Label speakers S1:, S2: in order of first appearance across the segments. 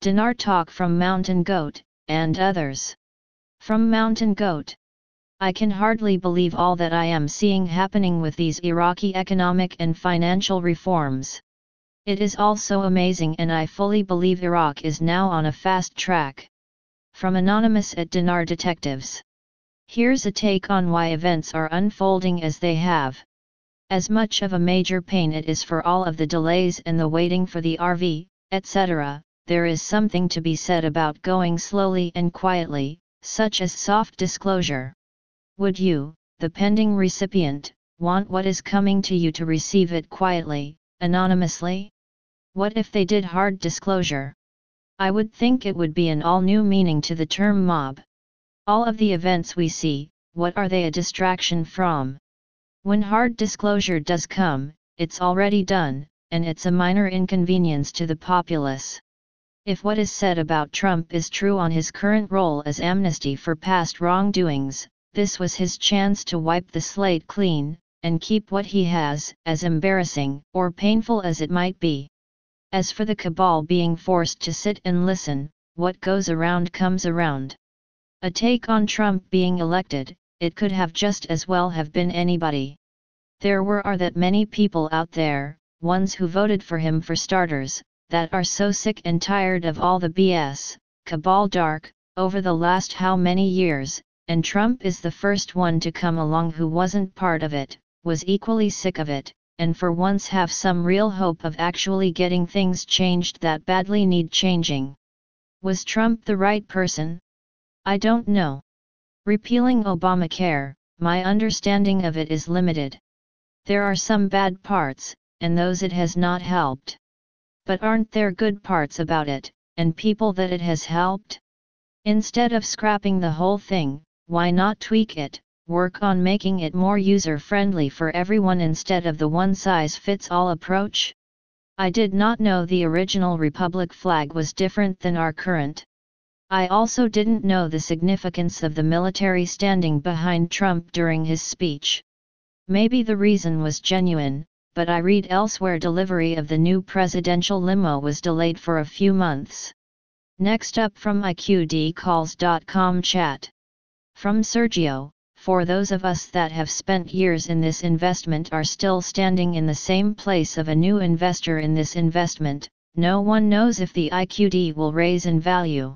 S1: Dinar talk from Mountain Goat, and others. From Mountain Goat. I can hardly believe all that I am seeing happening with these Iraqi economic and financial reforms. It is all so amazing, and I fully believe Iraq is now on a fast track. From Anonymous at Dinar Detectives. Here's a take on why events are unfolding as they have. As much of a major pain it is for all of the delays and the waiting for the RV, etc., there is something to be said about going slowly and quietly, such as soft disclosure. Would you, the pending recipient, want what is coming to you to receive it quietly, anonymously? What if they did hard disclosure? I would think it would be an all-new meaning to the term mob. All of the events we see, what are they a distraction from? When hard disclosure does come, it's already done, and it's a minor inconvenience to the populace. If what is said about Trump is true on his current role as amnesty for past wrongdoings, this was his chance to wipe the slate clean, and keep what he has, as embarrassing or painful as it might be. As for the cabal being forced to sit and listen, what goes around comes around. A take on Trump being elected, it could have just as well have been anybody. There are that many people out there, ones who voted for him for starters, that are so sick and tired of all the BS, cabal dark, over the last how many years, and Trump is the first one to come along who wasn't part of it, was equally sick of it, and for once have some real hope of actually getting things changed that badly need changing. Was Trump the right person? I don't know. Repealing Obamacare, my understanding of it is limited. There are some bad parts, and those it has not helped. But aren't there good parts about it, and people that it has helped? Instead of scrapping the whole thing, why not tweak it, work on making it more user-friendly for everyone instead of the one-size-fits-all approach? I did not know the original Republic flag was different than our current. I also didn't know the significance of the military standing behind Trump during his speech. Maybe the reason was genuine, but I read elsewhere delivery of the new presidential limo was delayed for a few months. Next up from iqdcalls.com chat. From Sergio, for those of us that have spent years in this investment are still standing in the same place of a new investor in this investment, no one knows if the IQD will raise in value.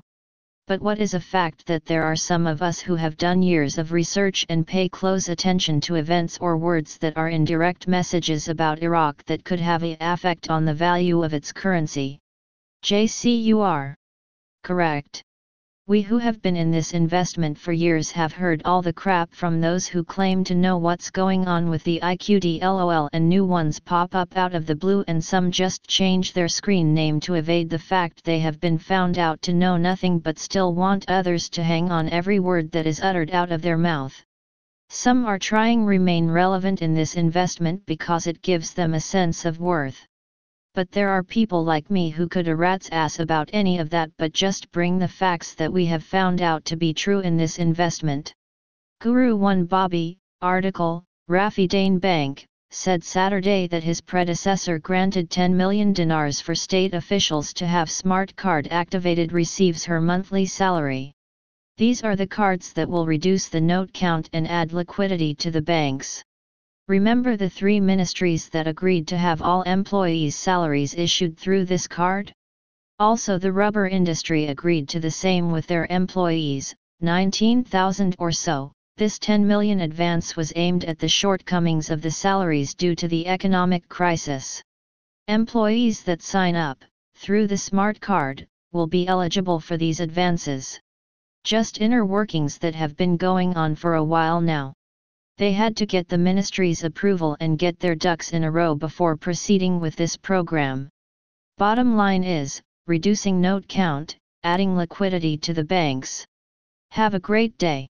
S1: But what is a fact that there are some of us who have done years of research and pay close attention to events or words that are indirect messages about Iraq that could have an effect on the value of its currency. JCUR. Correct. We who have been in this investment for years have heard all the crap from those who claim to know what's going on with the IQD LOL, and new ones pop up out of the blue, and some just change their screen name to evade the fact they have been found out to know nothing but still want others to hang on every word that is uttered out of their mouth. Some are trying remain relevant in this investment because it gives them a sense of worth. But there are people like me who could a rat's ass about any of that but just bring the facts that we have found out to be true in this investment. Guru 1 Bobby, article, Rafi Dane Bank, said Saturday that his predecessor granted 10 million dinars for state officials to have smart card activated receives her monthly salary. These are the cards that will reduce the note count and add liquidity to the banks. Remember the three ministries that agreed to have all employees' salaries issued through this card? Also the rubber industry agreed to the same with their employees, 19,000 or so. This 10 million advance was aimed at the shortcomings of the salaries due to the economic crisis. Employees that sign up, through the smart card, will be eligible for these advances. Just inner workings that have been going on for a while now. They had to get the ministry's approval and get their ducks in a row before proceeding with this program. Bottom line is, reducing note count, adding liquidity to the banks. Have a great day.